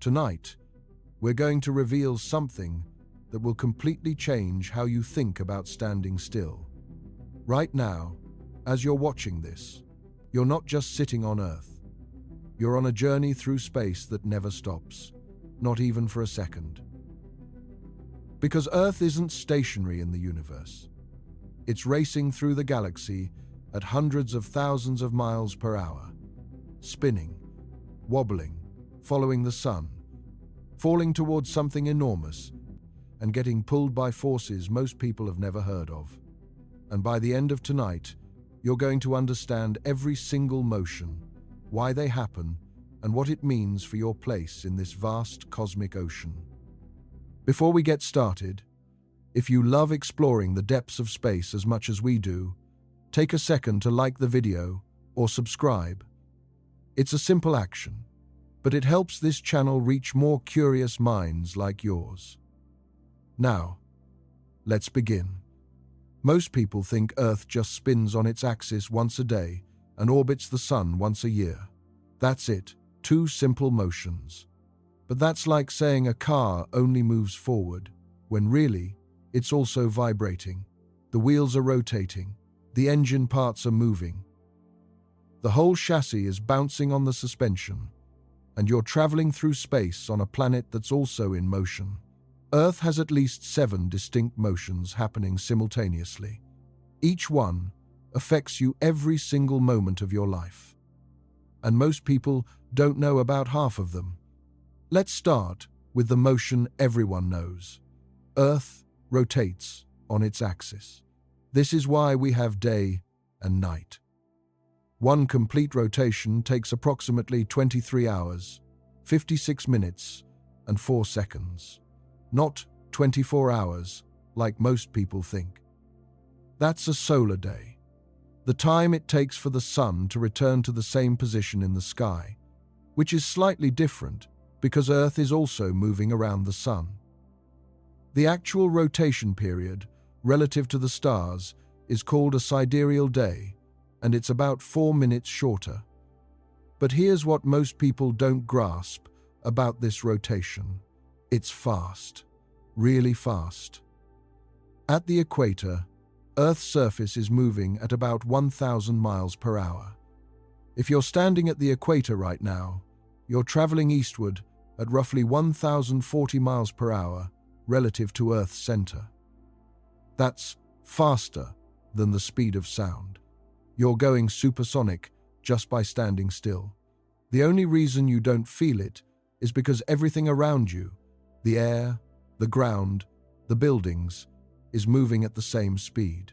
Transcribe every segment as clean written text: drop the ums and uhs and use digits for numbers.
Tonight, we're going to reveal something that will completely change how you think about standing still. Right now, as you're watching this, you're not just sitting on Earth. You're on a journey through space that never stops, not even for a second. Because Earth isn't stationary in the universe. It's racing through the galaxy at hundreds of thousands of miles per hour, spinning, wobbling, following the sun, falling towards something enormous, and getting pulled by forces most people have never heard of. And by the end of tonight, you're going to understand every single motion, why they happen, and what it means for your place in this vast cosmic ocean. Before we get started, if you love exploring the depths of space as much as we do, take a second to like the video or subscribe. It's a simple action, but it helps this channel reach more curious minds like yours. Now, let's begin. Most people think Earth just spins on its axis once a day and orbits the sun once a year. That's it, 2 simple motions. But that's like saying a car only moves forward, when really, it's also vibrating. The wheels are rotating, the engine parts are moving. The whole chassis is bouncing on the suspension, and you're traveling through space on a planet that's also in motion. Earth has at least 7 distinct motions happening simultaneously. Each one affects you every single moment of your life. And most people don't know about half of them. Let's start with the motion everyone knows. Earth rotates on its axis. This is why we have day and night. One complete rotation takes approximately 23 hours, 56 minutes, and 4 seconds. Not 24 hours, like most people think. That's a solar day, the time it takes for the sun to return to the same position in the sky, which is slightly different because Earth is also moving around the sun. The actual rotation period, relative to the stars, is called a sidereal day, and it's about 4 minutes shorter. But here's what most people don't grasp about this rotation. It's fast, really fast. At the equator, Earth's surface is moving at about 1,000 miles per hour. If you're standing at the equator right now, you're traveling eastward at roughly 1,040 miles per hour relative to Earth's center. That's faster than the speed of sound. You're going supersonic just by standing still. The only reason you don't feel it is because everything around you, the air, the ground, the buildings, is moving at the same speed.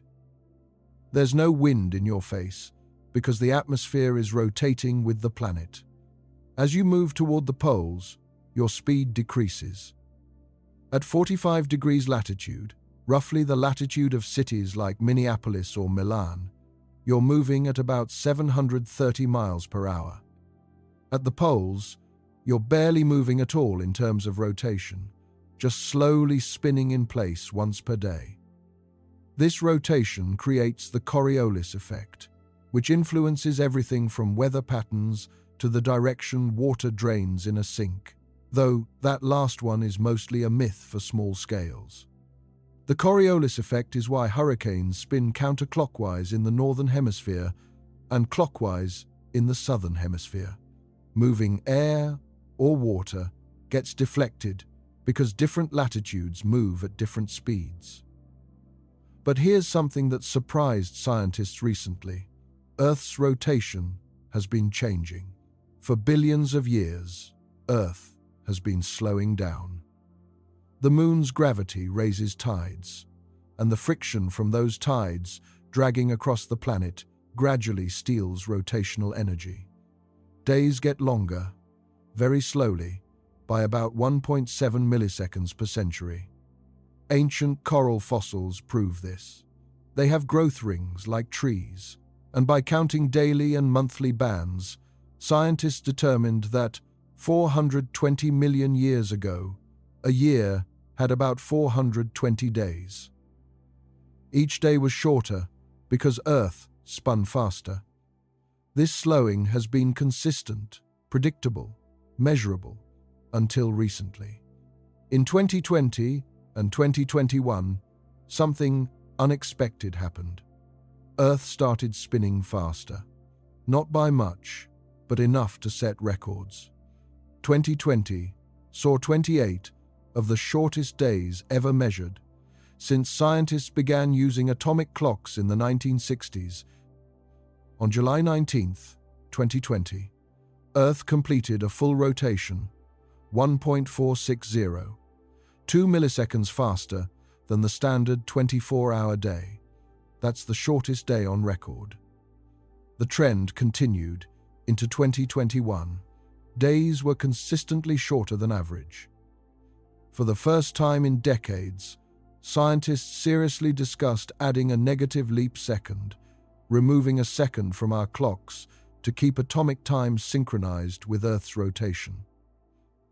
There's no wind in your face because the atmosphere is rotating with the planet. As you move toward the poles, your speed decreases. At 45 degrees latitude, roughly the latitude of cities like Minneapolis or Milan, you're moving at about 730 miles per hour. At the poles, you're barely moving at all in terms of rotation, just slowly spinning in place once per day. This rotation creates the Coriolis effect, which influences everything from weather patterns to the direction water drains in a sink, though that last one is mostly a myth for small scales. The Coriolis effect is why hurricanes spin counterclockwise in the northern hemisphere and clockwise in the southern hemisphere. Moving air or water gets deflected because different latitudes move at different speeds. But here's something that surprised scientists recently. Earth's rotation has been changing. For billions of years, Earth has been slowing down. The moon's gravity raises tides, and the friction from those tides dragging across the planet gradually steals rotational energy. Days get longer, very slowly, by about 1.7 milliseconds per century. Ancient coral fossils prove this. They have growth rings like trees, and by counting daily and monthly bands, scientists determined that 420 million years ago, a year had about 420 days. Each day was shorter because Earth spun faster. This slowing has been consistent, predictable, measurable, until recently. In 2020 and 2021, something unexpected happened. Earth started spinning faster. Not by much, but enough to set records. 2020 saw 28 of the shortest days ever measured, since scientists began using atomic clocks in the 1960s. On July 19, 2020, Earth completed a full rotation, 1.460, 2 milliseconds faster than the standard 24-hour day. That's the shortest day on record. The trend continued into 2021. Days were consistently shorter than average. For the first time in decades, scientists seriously discussed adding a negative leap second, removing a second from our clocks to keep atomic time synchronized with Earth's rotation.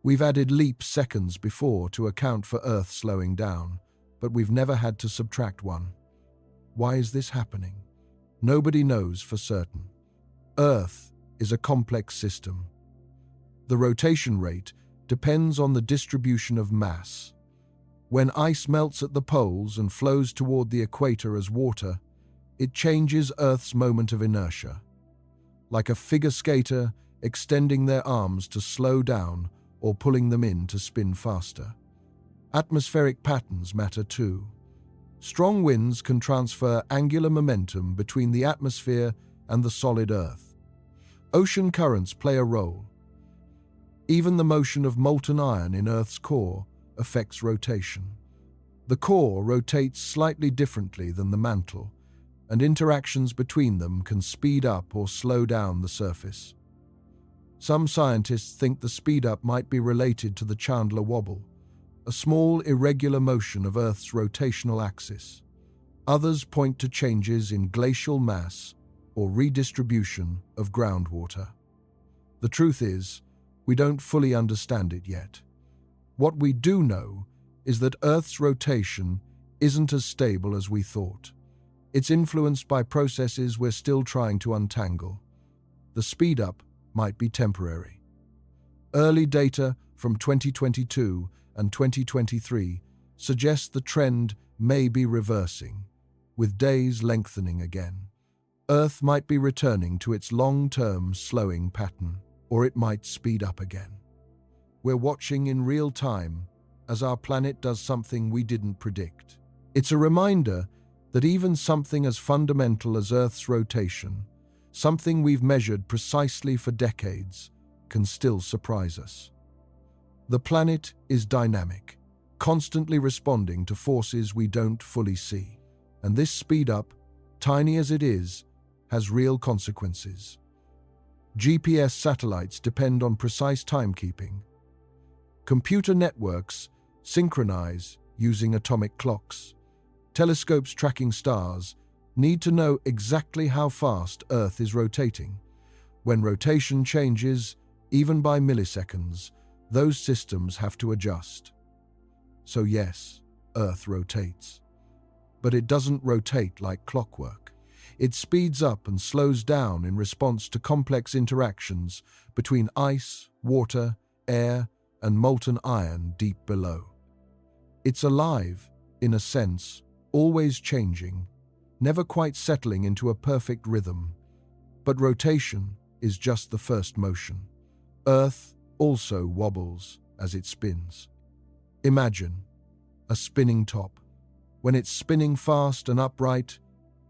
We've added leap seconds before to account for Earth slowing down, but we've never had to subtract one. Why is this happening? Nobody knows for certain. Earth is a complex system. The rotation rate depends on the distribution of mass. When ice melts at the poles and flows toward the equator as water, it changes Earth's moment of inertia. Like a figure skater extending their arms to slow down or pulling them in to spin faster. Atmospheric patterns matter too. Strong winds can transfer angular momentum between the atmosphere and the solid Earth. Ocean currents play a role. Even the motion of molten iron in Earth's core affects rotation. The core rotates slightly differently than the mantle, and interactions between them can speed up or slow down the surface. Some scientists think the speed-up might be related to the Chandler wobble, a small irregular motion of Earth's rotational axis. Others point to changes in glacial mass or redistribution of groundwater. The truth is, we don't fully understand it yet. What we do know is that Earth's rotation isn't as stable as we thought. It's influenced by processes we're still trying to untangle. The speed-up might be temporary. Early data from 2022 and 2023 suggests the trend may be reversing, with days lengthening again. Earth might be returning to its long-term slowing pattern, or it might speed up again. We're watching in real time as our planet does something we didn't predict. It's a reminder that even something as fundamental as Earth's rotation, something we've measured precisely for decades, can still surprise us. The planet is dynamic, constantly responding to forces we don't fully see. And this speed-up, tiny as it is, has real consequences. GPS satellites depend on precise timekeeping. Computer networks synchronize using atomic clocks. Telescopes tracking stars need to know exactly how fast Earth is rotating. When rotation changes, even by milliseconds, those systems have to adjust. So yes, Earth rotates. But it doesn't rotate like clockwork. It speeds up and slows down in response to complex interactions between ice, water, air, and molten iron deep below. It's alive, in a sense, always changing, never quite settling into a perfect rhythm. But rotation is just the first motion. Earth also wobbles as it spins. Imagine a spinning top. When it's spinning fast and upright,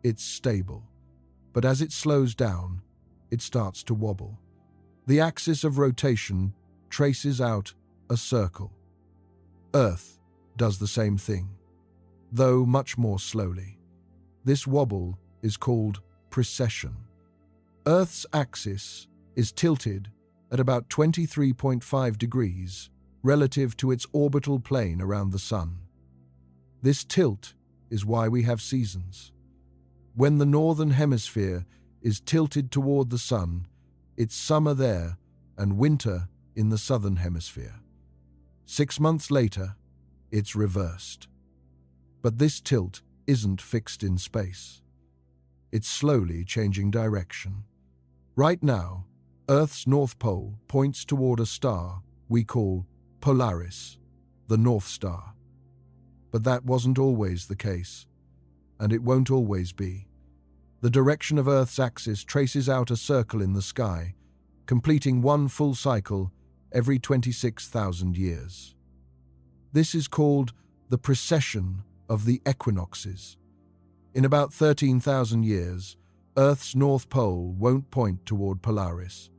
it's stable. But as it slows down, it starts to wobble. The axis of rotation traces out a circle. Earth does the same thing, though much more slowly. This wobble is called precession. Earth's axis is tilted at about 23.5 degrees relative to its orbital plane around the Sun. This tilt is why we have seasons. When the northern hemisphere is tilted toward the Sun, it's summer there and winter in the southern hemisphere. 6 months later, it's reversed. But this tilt isn't fixed in space. It's slowly changing direction. Right now, Earth's North Pole points toward a star we call Polaris, the North Star. But that wasn't always the case, and it won't always be. The direction of Earth's axis traces out a circle in the sky, completing one full cycle every 26,000 years. This is called the precession of the equinoxes. In about 13,000 years, Earth's North Pole won't point toward Polaris.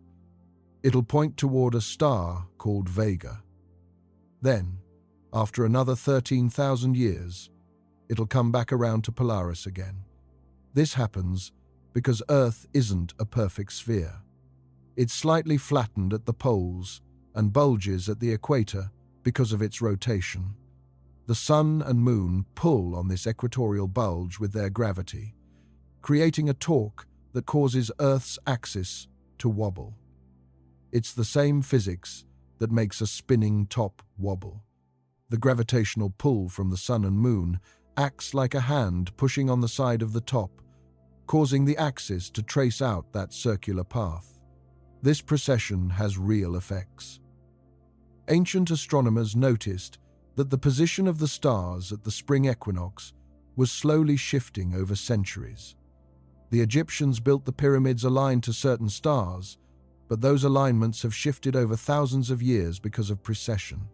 It'll point toward a star called Vega. Then, after another 13,000 years, it'll come back around to Polaris again. This happens because Earth isn't a perfect sphere. It's slightly flattened at the poles and bulges at the equator because of its rotation. The Sun and Moon pull on this equatorial bulge with their gravity, creating a torque that causes Earth's axis to wobble. It's the same physics that makes a spinning top wobble. The gravitational pull from the Sun and Moon acts like a hand pushing on the side of the top, causing the axis to trace out that circular path. This precession has real effects. Ancient astronomers noticed that the position of the stars at the spring equinox was slowly shifting over centuries. The Egyptians built the pyramids aligned to certain stars, but those alignments have shifted over thousands of years because of precession.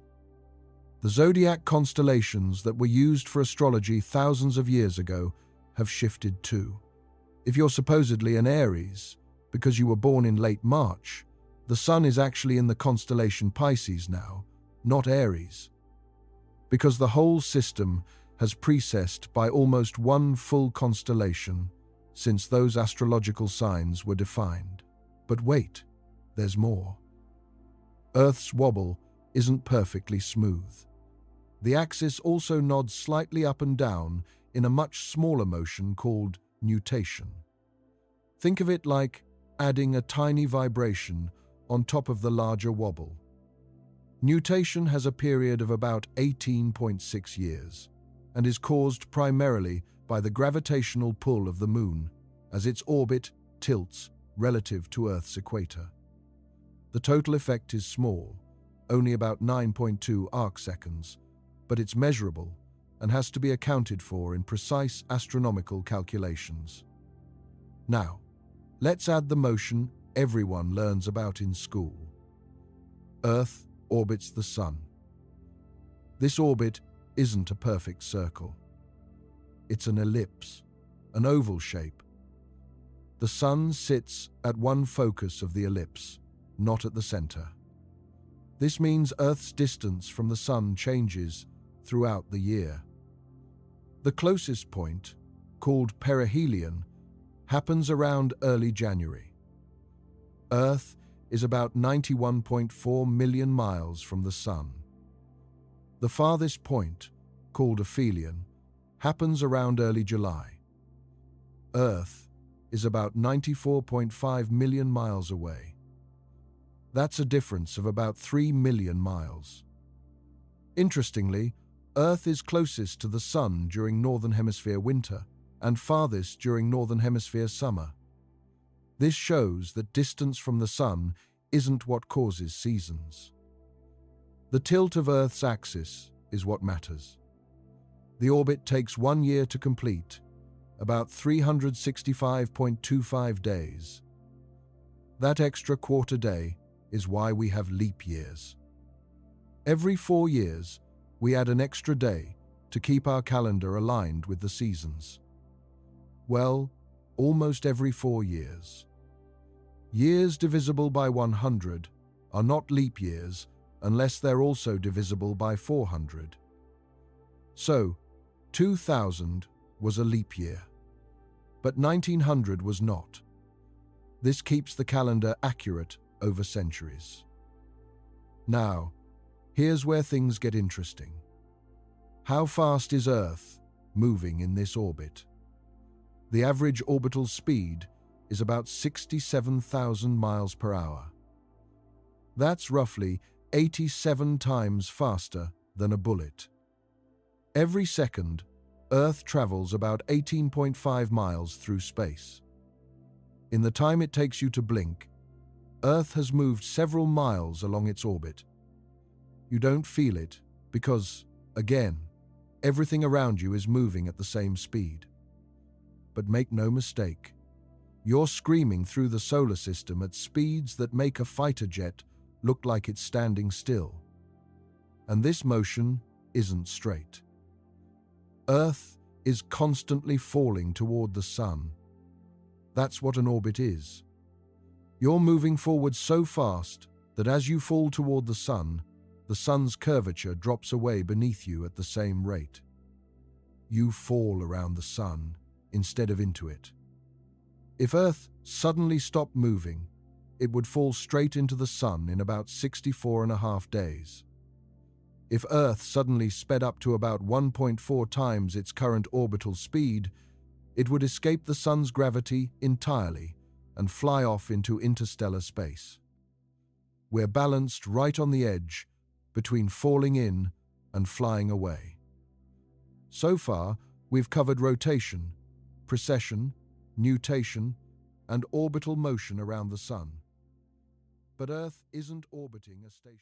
The zodiac constellations that were used for astrology thousands of years ago have shifted too. If you're supposedly an Aries, because you were born in late March, the Sun is actually in the constellation Pisces now, not Aries. Because the whole system has precessed by almost one full constellation since those astrological signs were defined. But wait, there's more. Earth's wobble isn't perfectly smooth. The axis also nods slightly up and down in a much smaller motion called nutation. Think of it like adding a tiny vibration on top of the larger wobble. Nutation has a period of about 18.6 years and is caused primarily by the gravitational pull of the Moon as its orbit tilts relative to Earth's equator. The total effect is small, only about 9.2 arcseconds, but it's measurable and has to be accounted for in precise astronomical calculations. Now, let's add the motion everyone learns about in school. Earth orbits the Sun. This orbit isn't a perfect circle. It's an ellipse, an oval shape. The Sun sits at one focus of the ellipse, not at the center. This means Earth's distance from the Sun changes throughout the year. The closest point, called perihelion, happens around early January. Earth is about 91.4 million miles from the Sun. The farthest point, called aphelion, happens around early July. Earth is about 94.5 million miles away. That's a difference of about 3 million miles. Interestingly, Earth is closest to the Sun during Northern Hemisphere winter and farthest during Northern Hemisphere summer. This shows that distance from the Sun isn't what causes seasons. The tilt of Earth's axis is what matters. The orbit takes 1 year to complete, about 365.25 days. That extra quarter day is why we have leap years. Every 4 years, we add an extra day to keep our calendar aligned with the seasons. Well, almost every 4 years. Years divisible by 100 are not leap years unless they're also divisible by 400. So, 2000 was a leap year, but 1900 was not. This keeps the calendar accurate over centuries. Now, here's where things get interesting. How fast is Earth moving in this orbit? The average orbital speed is about 67,000 miles per hour. That's roughly 87 times faster than a bullet. Every second, Earth travels about 18.5 miles through space. In the time it takes you to blink, Earth has moved several miles along its orbit. You don't feel it because, again, everything around you is moving at the same speed. But make no mistake, you're screaming through the solar system at speeds that make a fighter jet look like it's standing still. And this motion isn't straight. Earth is constantly falling toward the sun. That's what an orbit is. You're moving forward so fast that as you fall toward the sun's curvature drops away beneath you at the same rate. You fall around the sun instead of into it. If Earth suddenly stopped moving, it would fall straight into the sun in about 64.5 days. If Earth suddenly sped up to about 1.4 times its current orbital speed, it would escape the sun's gravity entirely and fly off into interstellar space. We're balanced right on the edge between falling in and flying away. So far, we've covered rotation, precession, nutation, and orbital motion around the sun. But Earth isn't orbiting a station.